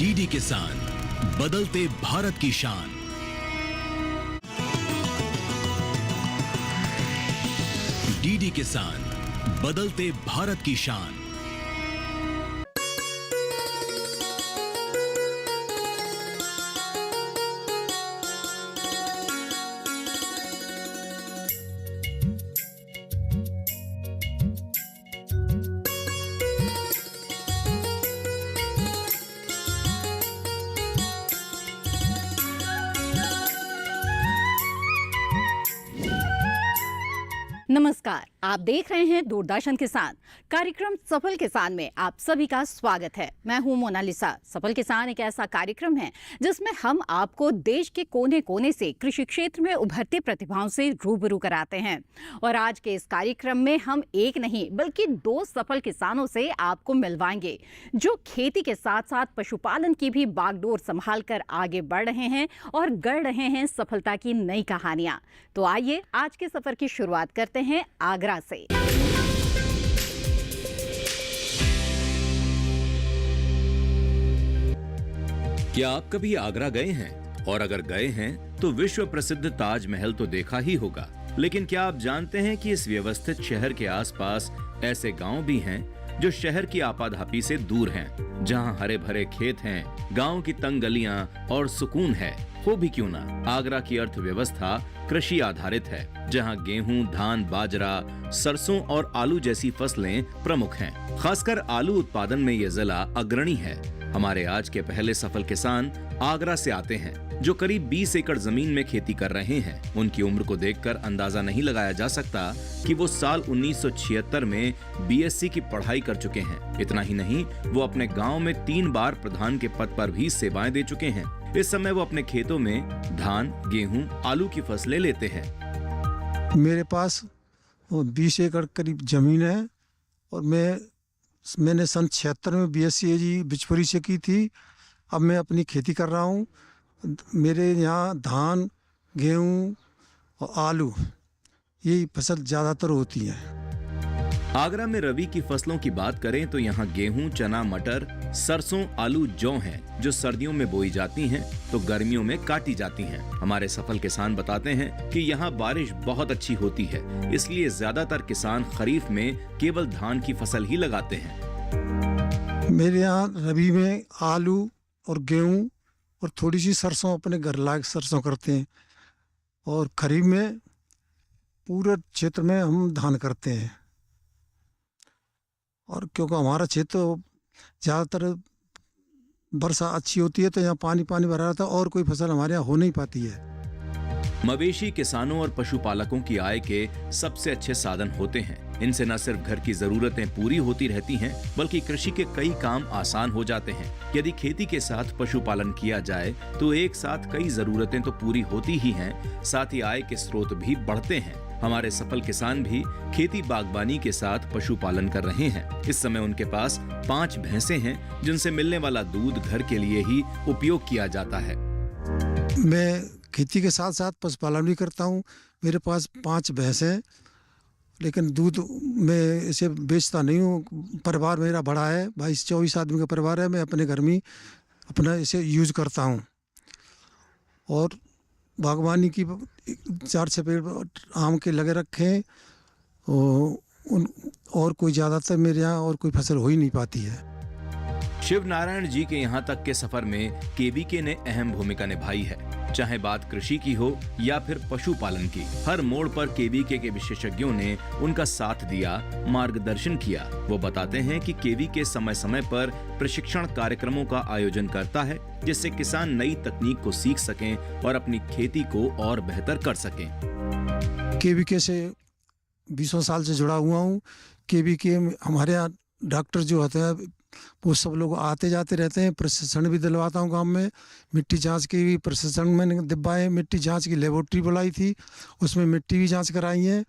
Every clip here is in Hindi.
डीडी किसान, बदलते भारत की शान। डीडी किसान, बदलते भारत की शान। नमस्कार, आप देख रहे हैं दूरदर्शन किसान। कार्यक्रम सफल किसान में आप सभी का स्वागत है। मैं हूं मोनालिसा। सफल किसान एक ऐसा कार्यक्रम है जिसमें हम आपको देश के कोने कोने से कृषि क्षेत्र में उभरती प्रतिभाओं से रूबरू कराते हैं। और आज के इस कार्यक्रम में हम एक नहीं बल्कि दो सफल किसानों से आपको मिलवाएंगे जो खेती के साथ साथ पशुपालन की भी बागडोर संभाल कर आगे बढ़ रहे हैं और गढ़ रहे हैं सफलता की नई कहानियां। तो आइए आज के सफर की शुरुआत करते हैं आगरा से। क्या आप कभी आगरा गए हैं? और अगर गए हैं तो विश्व प्रसिद्ध ताजमहल तो देखा ही होगा, लेकिन क्या आप जानते हैं कि इस व्यवस्थित शहर के आसपास ऐसे गांव भी हैं जो शहर की आपाधापी से दूर हैं, जहां हरे भरे खेत हैं, गांव की तंग गलियां और सुकून है। हो भी क्यों ना, आगरा की अर्थव्यवस्था कृषि आधारित है, जहां गेहूं, धान, बाजरा, सरसों और आलू जैसी फसलें प्रमुख हैं। खासकर आलू उत्पादन में ये जिला अग्रणी है। हमारे आज के पहले सफल किसान आगरा से आते हैं, जो करीब 20 एकड़ जमीन में खेती कर रहे हैं। उनकी उम्र को देखकर अंदाजा नहीं लगाया जा सकता कि वो साल 1976 में बीएससी की पढ़ाई कर चुके हैं। इतना ही नहीं, वो अपने गांव में 3 बार प्रधान के पद पर भी सेवाएं दे चुके हैं। इस समय वो अपने खेतों में धान, गेहूं, आलू की फसलें लेते हैं। मेरे पास 20 एकड़ करीब जमीन है और मैंने सन 76 में बीएससी बिचपुरी से की थी। अब मैं अपनी खेती कर रहा हूँ। मेरे यहाँ धान, गेहूँ और आलू यही फसल ज़्यादातर होती है। आगरा में रबी की फसलों की बात करें तो यहाँ गेहूं, चना, मटर, सरसों, आलू, जौ हैं, जो सर्दियों में बोई जाती हैं तो गर्मियों में काटी जाती हैं। हमारे सफल किसान बताते हैं कि यहाँ बारिश बहुत अच्छी होती है, इसलिए ज्यादातर किसान खरीफ में केवल धान की फसल ही लगाते हैं। मेरे यहाँ रबी में आलू और गेहूँ और थोड़ी सी सरसों, अपने घर लायक सरसों करते हैं, और खरीफ में पूरे क्षेत्र में हम धान करते हैं। और क्योंकि हमारा क्षेत्र ज़्यादातर वर्षा अच्छी होती है तो यहाँ पानी भरा रहता है और कोई फसल हमारे यहाँ हो नहीं पाती है। मवेशी किसानों और पशुपालकों की आय के सबसे अच्छे साधन होते हैं। इनसे न सिर्फ घर की जरूरतें पूरी होती रहती हैं, बल्कि कृषि के कई काम आसान हो जाते हैं। यदि खेती के साथ पशुपालन किया जाए तो एक साथ कई जरूरतें तो पूरी होती ही हैं, साथ ही आय के स्रोत भी बढ़ते हैं। हमारे सफल किसान भी खेती बागवानी के साथ पशुपालन कर रहे हैं। इस समय उनके पास 5 भैंसें हैं, जिनसे मिलने वाला दूध घर के लिए ही उपयोग किया जाता है। मैं खेती के साथ साथ पशुपालन भी करता हूँ। मेरे पास 5 भैंसें हैं, लेकिन दूध मैं इसे बेचता नहीं हूँ। परिवार मेरा बड़ा है, 22-24 आदमी का परिवार है। मैं अपने घर में अपना इसे यूज़ करता हूँ। और बागवानी की 4-6 पेड़ आम के लगे रखे हैं, और कोई ज़्यादातर मेरे यहाँ और कोई फसल हो ही नहीं पाती है। शिव नारायण जी के यहाँ तक के सफर में केवीके ने अहम भूमिका निभाई है। चाहे बात कृषि की हो या फिर पशुपालन की, हर मोड़ पर केवीके के विशेषज्ञों ने उनका साथ दिया, मार्गदर्शन किया। वो बताते हैं कि केवीके समय समय पर प्रशिक्षण कार्यक्रमों का आयोजन करता है, जिससे किसान नई तकनीक को सीख सकें और अपनी खेती को और बेहतर कर सकें। केवीके से 20 साल से जुड़ा हुआ हूँ। केवीके हमारे यहाँ डॉक्टर जो होते हैं वो सब लोग आते जाते रहते हैं। प्रशिक्षण भी दिलवाता हूँ गांव में। मिट्टी जांच की भी प्रशिक्षण मैंने दिलवाए। मिट्टी जांच की लेबोरेटरी बुलाई थी, उसमें मिट्टी भी जांच कराई है।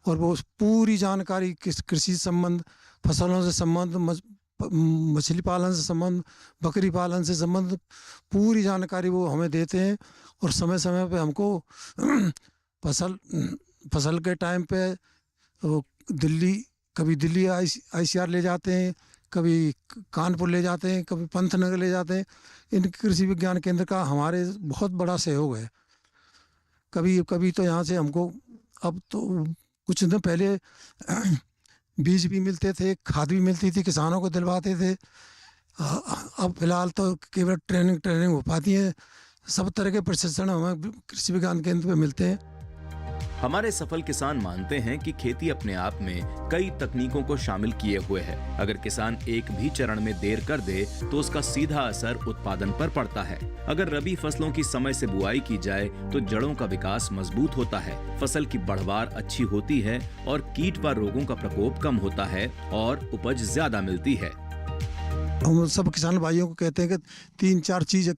और वो पूरी जानकारी कृषि संबंध, फसलों से संबंध, मछली पालन से संबंध, बकरी पालन से संबंध, पूरी जानकारी वो हमें देते हैं। और समय समय पे हमको फसल के टाइम पे वो कभी दिल्ली ICR ले जाते हैं, कभी कानपुर ले जाते हैं, कभी पंतनगर ले जाते हैं। इन कृषि विज्ञान केंद्र का हमारे बहुत बड़ा सहयोग है। कभी कभी तो यहाँ से हमको, अब तो कुछ दिन पहले बीज भी मिलते थे, खाद भी मिलती थी, किसानों को दिलवाते थे। अब फिलहाल तो केवल ट्रेनिंग हो पाती है। सब तरह के प्रशिक्षण हमें कृषि विज्ञान केंद्र पे मिलते हैं। हमारे सफल किसान मानते हैं कि खेती अपने आप में कई तकनीकों को शामिल किए हुए है। अगर किसान एक भी चरण में देर कर दे तो उसका सीधा असर उत्पादन पर पड़ता है। अगर रबी फसलों की समय से बुआई की जाए तो जड़ों का विकास मजबूत होता है, फसल की बढ़वार अच्छी होती है और कीट व रोगों का प्रकोप कम होता है और उपज ज्यादा मिलती है। हम सब किसान भाइयों को कहते हैं कि 3-4 चीज़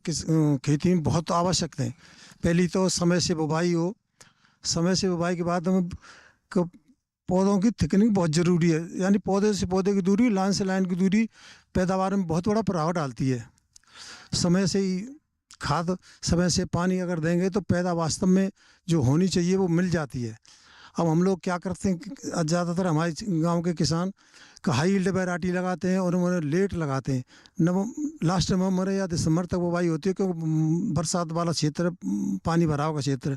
खेती में बहुत आवश्यक है। पहली तो समय से बुवाई हो। समय से बुवाई के बाद हमें पौधों की थिकनिंग बहुत ज़रूरी है, यानी पौधे से पौधे की दूरी, लाइन से लाइन की दूरी पैदावार में बहुत बड़ा प्रभाव डालती है। समय से ही खाद, समय से पानी अगर देंगे तो पैदा वास्तव में जो होनी चाहिए वो मिल जाती है। अब हम लोग क्या करते हैं, ज़्यादातर हमारे गांव के किसान हाई यील्ड वैरायटी लगाते हैं और उन्हें लेट लगाते हैं। लास्ट नवंबर या दिसंबर तक बुवाई होती है, क्योंकि बरसात वाला क्षेत्र, पानी भराव का क्षेत्र,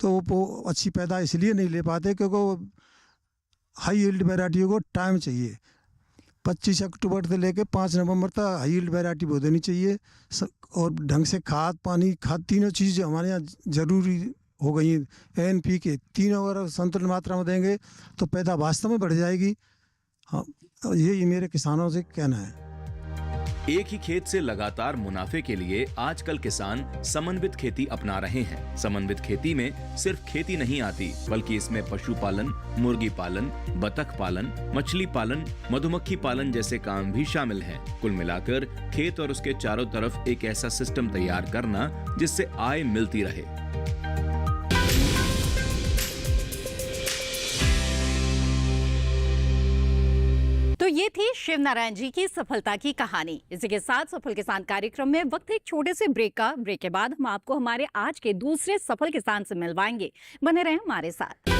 तो वो अच्छी पैदा इसलिए नहीं ले पाते क्योंकि हाई यील्ड वैरायटियों को टाइम चाहिए। 25 अक्टूबर से लेकर 5 नवंबर तक हाई यील्ड वैरायटी बो देनी चाहिए। और ढंग से खाद, पानी, तीनों चीज़ हमारे यहाँ ज़रूरी हो गई हैं। NPK तीनों अगर संतुलित मात्रा में देंगे तो पैदा वास्तव में बढ़ जाएगी। हाँ, यही मेरे किसानों से कहना है। एक ही खेत से लगातार मुनाफे के लिए आजकल किसान समन्वित खेती अपना रहे हैं। समन्वित खेती में सिर्फ खेती नहीं आती, बल्कि इसमें पशुपालन, मुर्गी पालन, बतख पालन, मछली पालन, मधुमक्खी पालन जैसे काम भी शामिल हैं। कुल मिलाकर खेत और उसके चारों तरफ एक ऐसा सिस्टम तैयार करना जिससे आय मिलती रहे। तो ये थी शिव नारायण जी की सफलता की कहानी। इसी के साथ सफल किसान कार्यक्रम में वक्त एक छोटे से ब्रेक का। ब्रेक के बाद हम आपको हमारे आज के दूसरे सफल किसान से मिलवाएंगे। बने रहें हमारे साथ।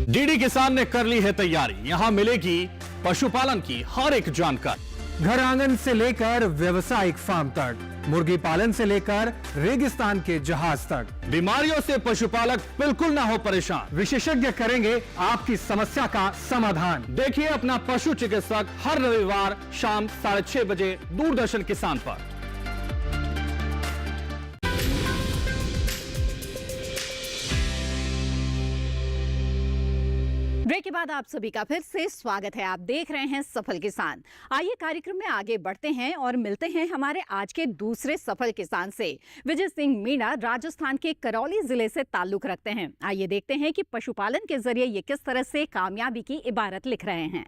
डीडी किसान ने कर ली है तैयारी। यहाँ मिलेगी पशुपालन की हर एक जानकारी, घर आंगन से लेकर व्यवसायिक फार्म तक, मुर्गी पालन से लेकर रेगिस्तान के जहाज तक। बीमारियों से पशुपालक बिल्कुल ना हो परेशान। विशेषज्ञ करेंगे आपकी समस्या का समाधान। देखिए अपना पशु चिकित्सक हर रविवार शाम 6:30 बजे दूरदर्शन किसान पर। ब्रेक के बाद आप सभी का फिर से स्वागत है। आप देख रहे हैं सफल किसान। आइए कार्यक्रम में आगे बढ़ते हैं और मिलते हैं हमारे आज के दूसरे सफल किसान से। विजय सिंह मीणा राजस्थान के करौली जिले से ताल्लुक रखते हैं। आइए देखते हैं कि पशुपालन के जरिए ये किस तरह से कामयाबी की इबारत लिख रहे हैं।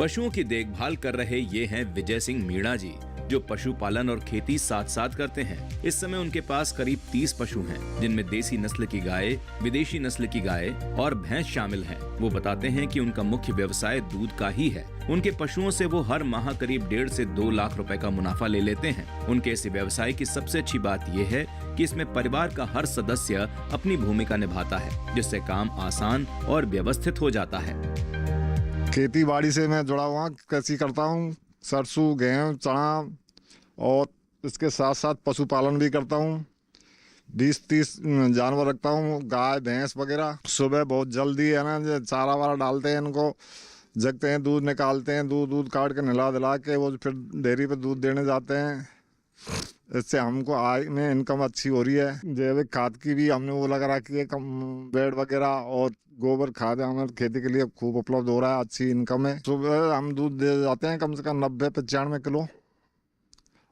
पशुओं की देखभाल कर रहे ये हैं विजय सिंह मीणा जी, जो पशुपालन और खेती साथ साथ करते हैं। इस समय उनके पास करीब 30 पशु हैं, जिनमें देसी नस्ल की गाय, विदेशी नस्ल की गाय और भैंस शामिल हैं। वो बताते हैं कि उनका मुख्य व्यवसाय दूध का ही है। उनके पशुओं से वो हर माह करीब 1.5 से 2 लाख रुपए का मुनाफा ले लेते हैं। उनके इस व्यवसाय की सबसे अच्छी बात ये है कि इसमें परिवार का हर सदस्य अपनी भूमिका निभाता है, जिससे काम आसान और व्यवस्थित हो जाता है। खेती बाड़ी से मैं जुड़ा हुआ कृषि करता हूँ। सरसों, गेहूँ, चना और इसके साथ साथ पशुपालन भी करता हूँ। 20-30 जानवर रखता हूँ, गाय, भैंस वगैरह। सुबह बहुत जल्दी है ना, चारा वारा डालते हैं इनको, जगते हैं, दूध निकालते हैं, दूध काट के नहला दिला के वो फिर डेयरी पे दूध देने जाते हैं। इससे हमको आय में इनकम अच्छी हो रही है। जैविक खाद की भी हमने वो लगा रखी है, कम बेड वगैरह और गोबर खाद हमारे खेती के लिए खूब उपलब्ध हो रहा है। अच्छी इनकम है। सुबह हम दूध दे जाते हैं कम से कम 90-95 किलो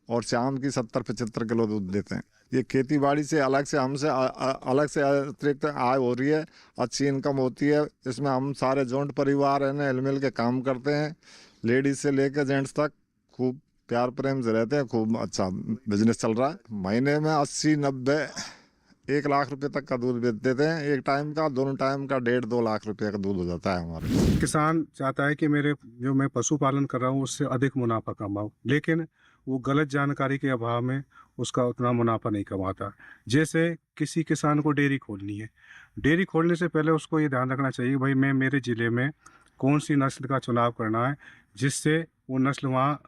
और शाम की 70-75 किलो दूध देते हैं। ये खेती बाड़ी से अलग से हमसे अलग से अतिरिक्त आय हो रही है, अच्छी इनकम होती है। इसमें हम सारे जॉइंट परिवार है ना, हिल के काम करते हैं। लेडीज से लेकर जेंट्स तक खूब प्यार प्रेम से रहते हैं। खूब अच्छा बिजनेस चल रहा है। महीने में 80-90-1 लाख रुपए तक का दूध बेच देते हैं। एक टाइम का, दोनों टाइम का 1.5-2 लाख रुपए का दूध हो जाता है हमारे। किसान चाहता है कि मैं पशुपालन कर रहा हूँ उससे अधिक मुनाफा कमाऊँ, लेकिन वो गलत जानकारी के अभाव में उसका उतना मुनाफा नहीं कमाता। जैसे किसी किसान को डेयरी खोलनी है, डेयरी खोलने से पहले उसको ये ध्यान रखना चाहिए भाई मैं मेरे ज़िले में कौन सी नस्ल का चुनाव करना है, जिससे वो नस्ल वहाँ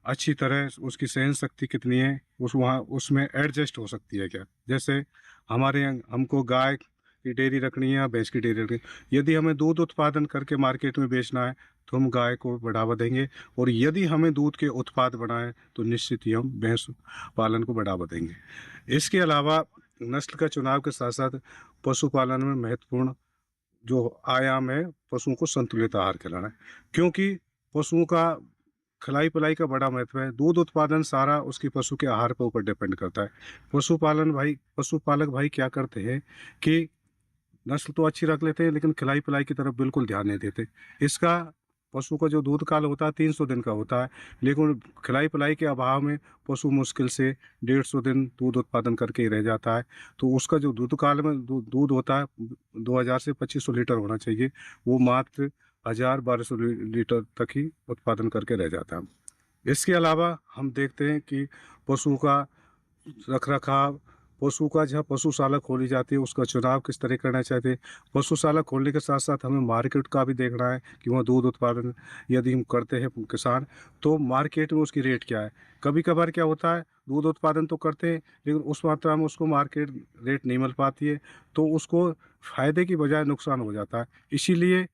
अच्छी तरह उसकी सहन शक्ति कितनी है, वहाँ उसमें एडजस्ट हो सकती है क्या। जैसे हमारे यहाँ हमको गाय की डेयरी रखनी है या भैंस की डेयरी रखनी है। यदि हमें दूध उत्पादन करके मार्केट में बेचना है तो हम गाय को बढ़ावा देंगे, और यदि हमें दूध के उत्पाद बढ़ाएं तो निश्चित ही हम भैंस पालन को बढ़ावा देंगे। इसके अलावा नस्ल का चुनाव के साथ साथ पशुपालन में महत्वपूर्ण जो आयाम है पशुओं को संतुलित आहार खिलाना है, क्योंकि पशुओं का खिलाई पिलाई का बड़ा महत्व है। दूध उत्पादन सारा उसकी पशु के आहार पर ऊपर डिपेंड करता है। पशुपालक भाई क्या करते हैं कि नस्ल तो अच्छी रख लेते हैं लेकिन खिलाई पिलाई की तरफ बिल्कुल ध्यान नहीं देते। इसका पशु का जो दूध काल होता है 300 दिन का होता है, लेकिन खिलाई पिलाई के अभाव में पशु मुश्किल से 150 दिन दूध उत्पादन करके ही रह जाता है। तो उसका जो दूध काल में दूध होता है 2000 से 2500 लीटर होना चाहिए, वो मात्र 1000-1200 लीटर तक ही उत्पादन करके रह जाता है। इसके अलावा हम देखते हैं कि पशु का रखरखाव, पशु का जहाँ पशुशाला खोली जाती है उसका चुनाव किस तरह करना चाहिए। पशुशाला खोलने के साथ साथ हमें मार्केट का भी देखना है कि वहाँ दूध उत्पादन यदि हम करते हैं किसान तो मार्केट में उसकी रेट क्या है। कभी कभार क्या होता है दूध उत्पादन तो करते हैं लेकिन उस मात्रा में उसको मार्केट रेट नहीं मिल पाती है, तो उसको फ़ायदे की बजाय नुकसान हो जाता है। इसीलिए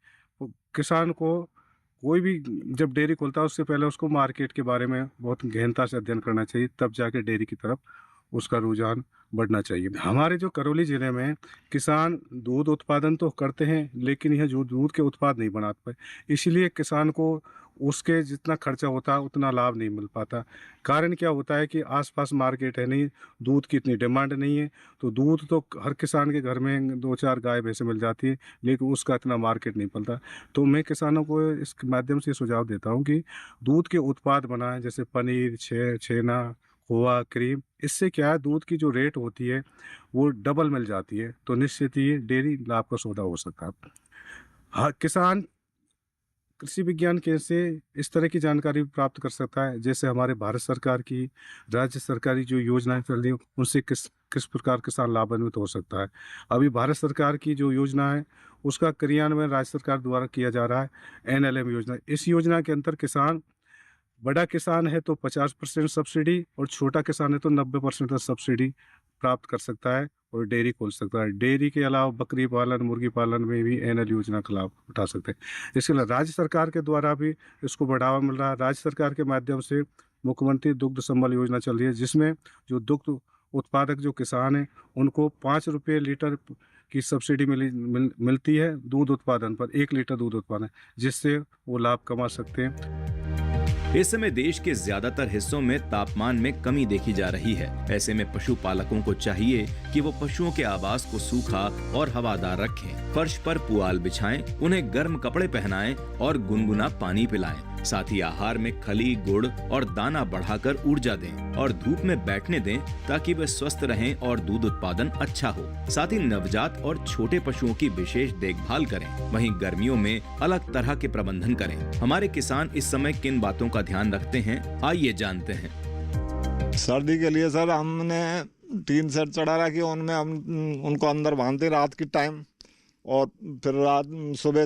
किसान को कोई भी जब डेयरी खोलता है उससे पहले उसको मार्केट के बारे में बहुत गहनता से अध्ययन करना चाहिए, तब जाके डेयरी की तरफ उसका रुझान बढ़ना चाहिए। हमारे जो करौली ज़िले में किसान दूध उत्पादन तो करते हैं लेकिन यह जो दूध के उत्पाद नहीं बना पाए, इसलिए किसान को उसके जितना खर्चा होता है उतना लाभ नहीं मिल पाता। कारण क्या होता है कि आसपास मार्केट है नहीं, दूध की इतनी डिमांड नहीं है, तो दूध तो हर किसान के घर में 2-4 गाय भैंसें मिल जाती है लेकिन उसका इतना मार्केट नहीं मिलता। तो मैं किसानों को इस माध्यम से सुझाव देता हूँ कि दूध के उत्पाद बनाएं, जैसे पनीर, छेना, खोआ, क्रीम। इससे क्या है दूध की जो रेट होती है वो डबल मिल जाती है, तो निश्चित ही डेयरी लाभ का सौदा हो सकता है। हाँ, किसान कृषि विज्ञान केंद्र से इस तरह की जानकारी प्राप्त कर सकता है, जैसे हमारे भारत सरकार की, राज्य सरकारी जो योजनाएं चल रही हैं उनसे किस प्रकार किसान लाभान्वित हो सकता है। अभी भारत सरकार की जो योजना है उसका क्रियान्वयन राज्य सरकार द्वारा किया जा रहा है, NLM योजना। इस योजना के अंतर किसान, बड़ा किसान है तो 50% सब्सिडी और छोटा किसान है तो 90% सब्सिडी प्राप्त कर सकता है और डेयरी खोल सकता है। डेयरी के अलावा बकरी पालन, मुर्गी पालन में भी NL योजना का लाभ उठा सकते हैं। इसके अलावा राज्य सरकार के द्वारा भी इसको बढ़ावा मिल रहा है। राज्य सरकार के माध्यम से मुख्यमंत्री दुग्ध संबल योजना चल रही है, जिसमें जो दुग्ध उत्पादक जो किसान हैं उनको 5 रुपये लीटर की सब्सिडी मिलती है दूध उत्पादन पर, 1 लीटर दूध उत्पादन, जिससे वो लाभ कमा सकते हैं। इस समय देश के ज्यादातर हिस्सों में तापमान में कमी देखी जा रही है। ऐसे में पशुपालकों को चाहिए कि वो पशुओं के आवास को सूखा और हवादार रखें, फर्श पर पुआल बिछाएं, उन्हें गर्म कपड़े पहनाएं और गुनगुना पानी पिलाएं। साथ ही आहार में खली, गुड़ और दाना बढ़ाकर ऊर्जा दें और धूप में बैठने दें ताकि वे स्वस्थ रहें और दूध उत्पादन अच्छा हो। साथ ही नवजात और छोटे पशुओं की विशेष देखभाल करें। वहीं गर्मियों में अलग तरह के प्रबंधन करें। हमारे किसान इस समय किन बातों का ध्यान रखते हैं, आइए जानते हैं। सर्दी के लिए सर हमने टीन सेट चढ़ा रखी, उनमें हम उनको अंदर बांधते रात की टाइम, और फिर रात सुबह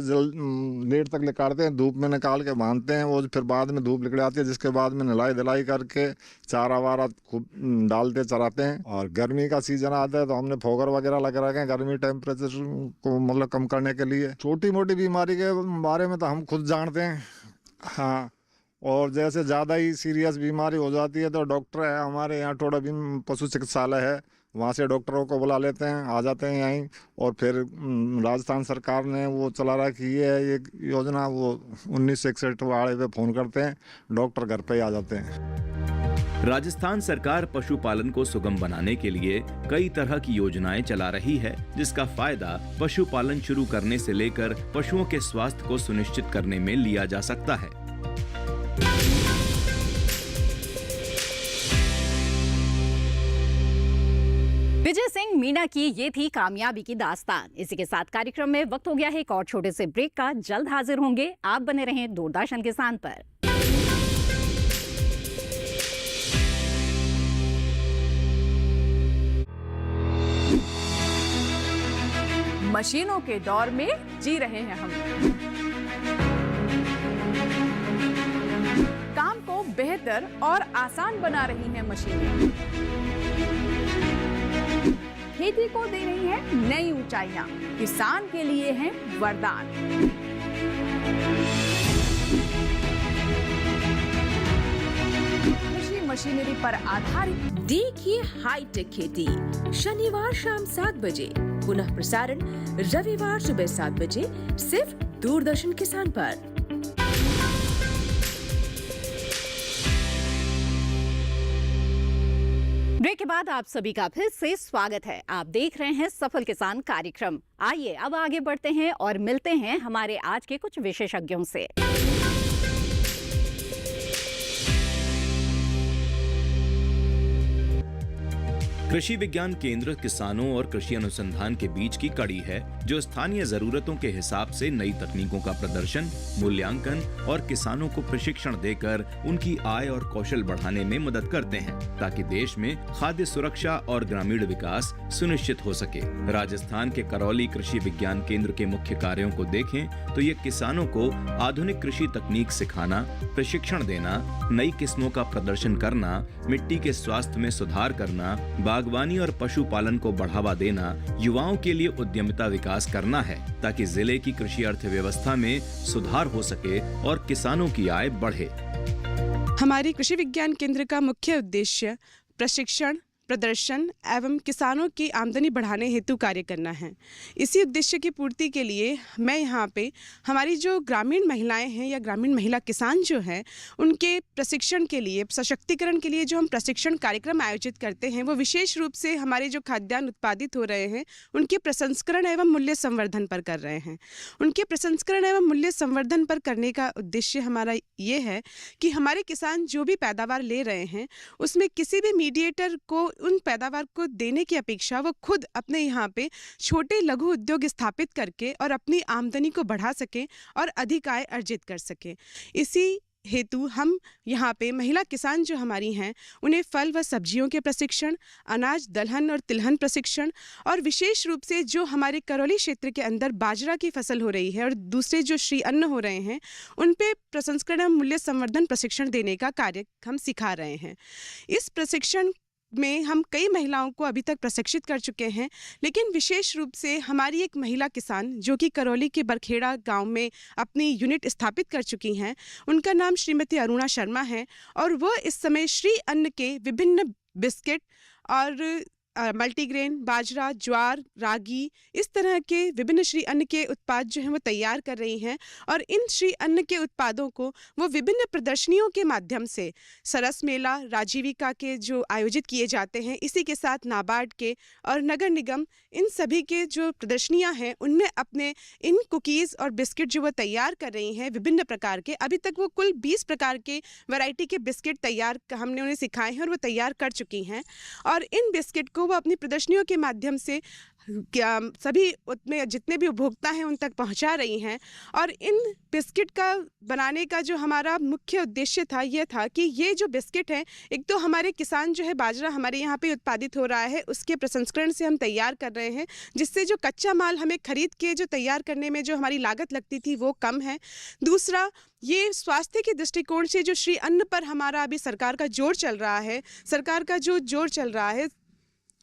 लेट तक निकालते हैं, धूप में निकाल के बांधते हैं। वो फिर बाद में धूप निकल आती है, जिसके बाद में नलाई धलाई करके चारा वारा खूब डालते चराते हैं। और गर्मी का सीजन आता है तो हमने फोगर वगैरह लगा रखे हैं गर्मी टेम्परेचर को मतलब कम करने के लिए। छोटी मोटी बीमारी के बारे में तो हम खुद जानते हैं। हाँ, और जैसे ज़्यादा ही सीरियस बीमारी हो जाती है तो डॉक्टर है हमारे यहाँ, थोड़ा भी पशु चिकित्सालय है, वहाँ से डॉक्टरों को बुला लेते हैं, आ जाते हैं यहीं। और फिर राजस्थान सरकार ने वो चला रखी है एक योजना, वो 1961 वाले पे फ़ोन करते हैं, डॉक्टर घर पे ही आ जाते हैं। राजस्थान सरकार पशुपालन को सुगम बनाने के लिए कई तरह की योजनाएं चला रही है, जिसका फायदा पशुपालन शुरू करने से लेकर पशुओं के स्वास्थ्य को सुनिश्चित करने में लिया जा सकता है। विजय सिंह मीणा की ये थी कामयाबी की दास्तान। इसी के साथ कार्यक्रम में वक्त हो गया है एक और छोटे से ब्रेक का। जल्द हाजिर होंगे, आप बने रहें दूरदर्शन किसान पर। मशीनों के दौर में जी रहे हैं हम। काम को बेहतर और आसान बना रही हैं मशीनें। खेती को दे रही है नई ऊंचाइयां, किसान के लिए है वरदान। कृषि मशीनरी पर आधारित देखिए हाईटेक खेती, शनिवार शाम 7 बजे, पुनः प्रसारण रविवार सुबह 7 बजे, सिर्फ दूरदर्शन किसान पर। ब्रेक के बाद आप सभी का फिर से स्वागत है। आप देख रहे हैं सफल किसान कार्यक्रम। आइए अब आगे बढ़ते हैं और मिलते हैं हमारे आज के कुछ विशेषज्ञों से। कृषि विज्ञान केंद्र किसानों और कृषि अनुसंधान के बीच की कड़ी है, जो स्थानीय जरूरतों के हिसाब से नई तकनीकों का प्रदर्शन, मूल्यांकन और किसानों को प्रशिक्षण देकर उनकी आय और कौशल बढ़ाने में मदद करते हैं, ताकि देश में खाद्य सुरक्षा और ग्रामीण विकास सुनिश्चित हो सके। राजस्थान के करौली कृषि विज्ञान केंद्र के मुख्य कार्यों को देखें तो ये किसानों को आधुनिक कृषि तकनीक सिखाना, प्रशिक्षण देना, नई किस्मों का प्रदर्शन करना, मिट्टी के स्वास्थ्य में सुधार करना, बागवानी और पशुपालन को बढ़ावा देना, युवाओं के लिए उद्यमिता विकास करना है, ताकि जिले की कृषि अर्थव्यवस्था में सुधार हो सके और किसानों की आय बढ़े। हमारे कृषि विज्ञान केंद्र का मुख्य उद्देश्य प्रशिक्षण, प्रदर्शन एवं किसानों की आमदनी बढ़ाने हेतु कार्य करना है। इसी उद्देश्य की पूर्ति के लिए मैं यहाँ पे हमारी जो ग्रामीण महिलाएं हैं या ग्रामीण महिला किसान जो हैं, उनके प्रशिक्षण के लिए, सशक्तिकरण के लिए जो हम प्रशिक्षण कार्यक्रम आयोजित करते हैं, वो विशेष रूप से हमारे जो खाद्यान्न उत्पादित हो रहे हैं उनके प्रसंस्करण एवं मूल्य संवर्धन पर कर रहे हैं। उनके प्रसंस्करण एवं मूल्य संवर्धन पर करने का उद्देश्य हमारा ये है कि हमारे किसान जो भी पैदावार ले रहे हैं उसमें किसी भी मीडिएटर को उन पैदावार को देने की अपेक्षा वो खुद अपने यहाँ पे छोटे लघु उद्योग स्थापित करके और अपनी आमदनी को बढ़ा सकें और अधिक आय अर्जित कर सकें। इसी हेतु हम यहाँ पे महिला किसान जो हमारी हैं उन्हें फल व सब्जियों के प्रशिक्षण, अनाज दलहन और तिलहन प्रशिक्षण और विशेष रूप से जो हमारे करौली क्षेत्र के अंदर बाजरा की फसल हो रही है और दूसरे जो श्री अन्न हो रहे हैं उन पे प्रसंस्करण एवं मूल्य संवर्धन प्रशिक्षण देने का कार्य हम सिखा रहे हैं। इस प्रशिक्षण में हम कई महिलाओं को अभी तक प्रशिक्षित कर चुके हैं, लेकिन विशेष रूप से हमारी एक महिला किसान जो कि करौली के बरखेड़ा गांव में अपनी यूनिट स्थापित कर चुकी हैं, उनका नाम श्रीमती अरुणा शर्मा है और वो इस समय श्री अन्न के विभिन्न बिस्किट और मल्टीग्रेन, बाजरा, ज्वार, रागी, इस तरह के विभिन्न श्री अन्न के उत्पाद जो हैं वो तैयार कर रही हैं और इन श्री अन्न के उत्पादों को वो विभिन्न प्रदर्शनियों के माध्यम से, सरस मेला, राजीविका के जो आयोजित किए जाते हैं, इसी के साथ नाबार्ड के और नगर निगम, इन सभी के जो प्रदर्शनियां हैं उनमें अपने इन कुकीज़ और बिस्किट जो वो तैयार कर रही हैं विभिन्न प्रकार के, अभी तक वो कुल 20 प्रकार के वैरायटी के बिस्किट तैयार हमने उन्हें सिखाए हैं और वो तैयार कर चुकी हैं और इन बिस्किट को वो अपनी प्रदर्शनियों के माध्यम से सभी उसमें जितने भी उपभोक्ता हैं उन तक पहुंचा रही हैं। और इन बिस्किट का बनाने का जो हमारा मुख्य उद्देश्य था ये था कि ये जो बिस्किट हैं, एक तो हमारे किसान जो है बाजरा हमारे यहाँ पे उत्पादित हो रहा है उसके प्रसंस्करण से हम तैयार कर रहे हैं, जिससे जो कच्चा माल हमें खरीद के जो तैयार करने में जो हमारी लागत लगती थी वो कम है। दूसरा, ये स्वास्थ्य के दृष्टिकोण से जो श्री अन्न पर हमारा अभी सरकार का जोर चल रहा है, सरकार का जो जोर चल रहा है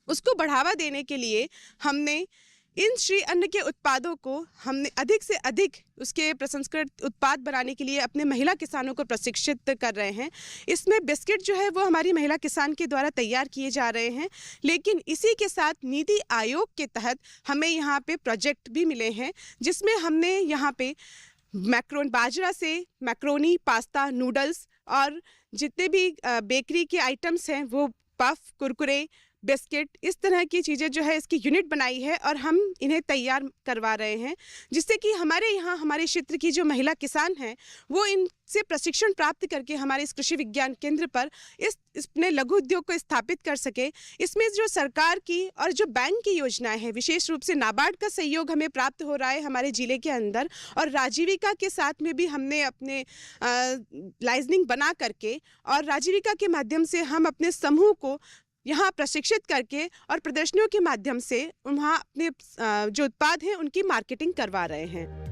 उसको बढ़ावा देने के लिए हमने इन श्री अन्न के उत्पादों को हमने अधिक से अधिक उसके प्रसंस्कृत उत्पाद बनाने के लिए अपने महिला किसानों को प्रशिक्षित कर रहे हैं। इसमें बिस्किट जो है वो हमारी महिला किसान के द्वारा तैयार किए जा रहे हैं, लेकिन इसी के साथ नीति आयोग के तहत हमें यहाँ पे प्रोजेक्ट भी मिले हैं, जिसमें हमने यहाँ पे बाजरा से मैक्रोनी, पास्ता, नूडल्स और जितने भी बेकरी के आइटम्स हैं वो पफ, कुरकुरे, बिस्किट, इस तरह की चीज़ें जो है इसकी यूनिट बनाई है और हम इन्हें तैयार करवा रहे हैं, जिससे कि हमारे यहाँ हमारे क्षेत्र की जो महिला किसान हैं वो इनसे प्रशिक्षण प्राप्त करके हमारे इस कृषि विज्ञान केंद्र पर अपने लघु उद्योग को स्थापित कर सके। इसमें जो सरकार की और जो बैंक की योजनाएं हैं, विशेष रूप से नाबार्ड का सहयोग हमें प्राप्त हो रहा है हमारे ज़िले के अंदर, और राजीविका के साथ में भी हमने अपने लाइजनिंग बना करके और राजीविका के माध्यम से हम अपने समूह को यहाँ प्रशिक्षित करके और प्रदर्शनियों के माध्यम से वहाँ अपने जो उत्पाद हैं उनकी मार्केटिंग करवा रहे हैं।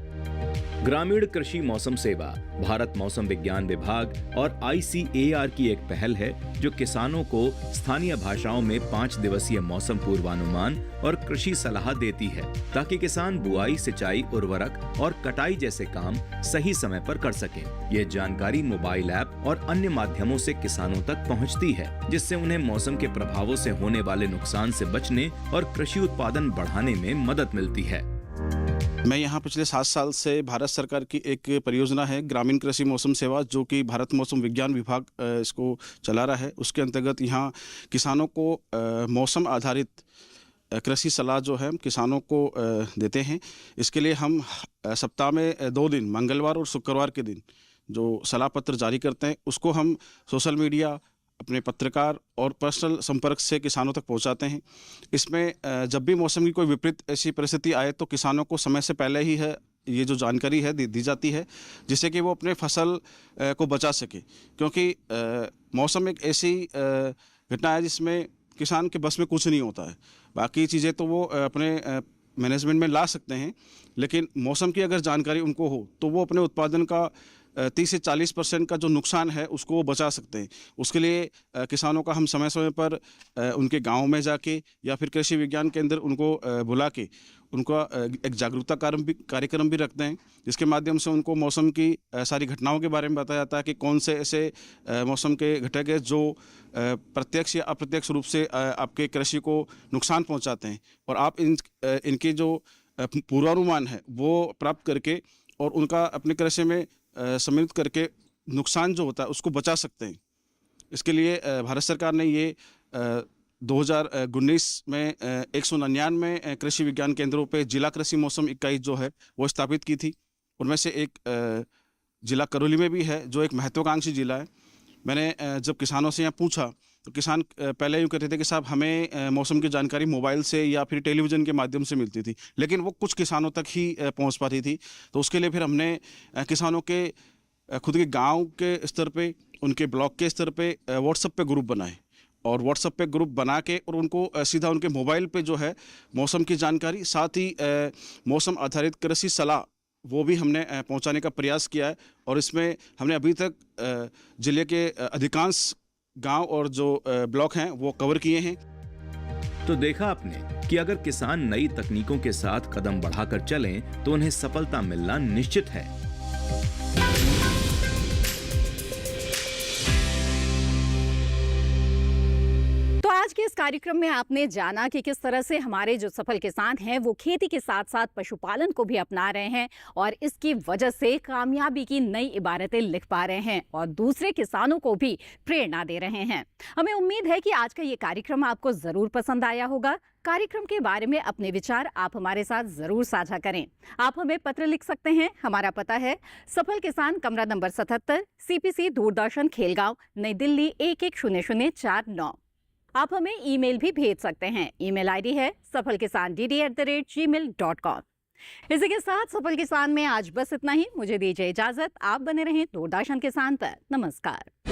ग्रामीण कृषि मौसम सेवा भारत मौसम विज्ञान विभाग और ICAR की एक पहल है जो किसानों को स्थानीय भाषाओं में 5 दिवसीय मौसम पूर्वानुमान और कृषि सलाह देती है ताकि किसान बुआई, सिंचाई, उर्वरक और कटाई जैसे काम सही समय पर कर सकें। ये जानकारी मोबाइल ऐप और अन्य माध्यमों से किसानों तक पहुंचती है, जिससे उन्हें मौसम के प्रभावों से होने वाले नुकसान से बचने और कृषि उत्पादन बढ़ाने में मदद मिलती है। मैं यहाँ पिछले 7 साल से भारत सरकार की एक परियोजना है ग्रामीण कृषि मौसम सेवा, जो कि भारत मौसम विज्ञान विभाग इसको चला रहा है। उसके अंतर्गत यहाँ किसानों को मौसम आधारित कृषि सलाह जो है किसानों को देते हैं। इसके लिए हम सप्ताह में 2 दिन, मंगलवार और शुक्रवार के दिन जो सलाह पत्र जारी करते हैं, उसको हम सोशल मीडिया, अपने पत्रकार और पर्सनल संपर्क से किसानों तक पहुंचाते हैं। इसमें जब भी मौसम की कोई विपरीत ऐसी परिस्थिति आए तो किसानों को समय से पहले ही है ये जो जानकारी है दी जाती है, जिससे कि वो अपने फसल को बचा सके। क्योंकि मौसम एक ऐसी घटना है जिसमें किसान के बस में कुछ नहीं होता है। बाकी चीज़ें तो वो अपने मैनेजमेंट में ला सकते हैं, लेकिन मौसम की अगर जानकारी उनको हो तो वो अपने उत्पादन का 30 से 40% का जो नुकसान है उसको वो बचा सकते हैं। उसके लिए किसानों का हम समय समय पर उनके गांव में जाके या फिर कृषि विज्ञान केंद्र उनको बुला के उनका एक जागरूकता कार्यक्रम भी रखते हैं, जिसके माध्यम से उनको मौसम की सारी घटनाओं के बारे में बताया जाता है कि कौन से ऐसे मौसम के घटक है जो प्रत्यक्ष या अप्रत्यक्ष रूप से आपके कृषि को नुकसान पहुँचाते हैं, और आप इनके जो पूर्वानुमान है वो प्राप्त करके और उनका अपने कृषि में सम्मिलित करके नुकसान जो होता है उसको बचा सकते हैं। इसके लिए भारत सरकार ने ये 2019 में 199 कृषि विज्ञान केंद्रों पे जिला कृषि मौसम इकाई जो है वो स्थापित की थी। उनमें से एक जिला करौली में भी है जो एक महत्वाकांक्षी जिला है। मैंने जब किसानों से यहाँ पूछा तो किसान पहले यूँ कहते थे कि साहब हमें मौसम की जानकारी मोबाइल से या फिर टेलीविज़न के माध्यम से मिलती थी, लेकिन वो कुछ किसानों तक ही पहुँच पाती थी। तो उसके लिए फिर हमने किसानों के खुद के गांव के स्तर पे, उनके ब्लॉक के स्तर पे व्हाट्सएप पे ग्रुप बनाए, और व्हाट्सएप पे ग्रुप बना के और उनको सीधा उनके मोबाइल पे जो है मौसम की जानकारी, साथ ही मौसम आधारित कृषि सलाह वो भी हमने पहुंचाने का प्रयास किया है। और इसमें हमने अभी तक जिले के अधिकांश गांव और जो ब्लॉक हैं वो कवर किए हैं। तो देखा आपने कि अगर किसान नई तकनीकों के साथ कदम बढ़ाकर चलें तो उन्हें सफलता मिलना निश्चित है। आज के इस कार्यक्रम में आपने जाना कि किस तरह से हमारे जो सफल किसान हैं वो खेती के साथ साथ पशुपालन को भी अपना रहे हैं और इसकी वजह से कामयाबी की नई इबारतें लिख पा रहे हैं और दूसरे किसानों को भी प्रेरणा दे रहे हैं। हमें उम्मीद है कि आज का ये कार्यक्रम आपको जरूर पसंद आया होगा। कार्यक्रम के बारे में अपने विचार आप हमारे साथ जरूर साझा करें। आप हमें पत्र लिख सकते हैं। हमारा पता है सफल किसान, कमरा नंबर 77, CPC, दूरदर्शन, खेलगांव, नई दिल्ली 110049। आप हमें ईमेल भी भेज सकते हैं। ईमेल आईडी है safalkisan@gmail.com। इसी के साथ सफल किसान में आज बस इतना ही। मुझे दीजिए इजाजत। आप बने रहें दूरदर्शन किसान पर। नमस्कार।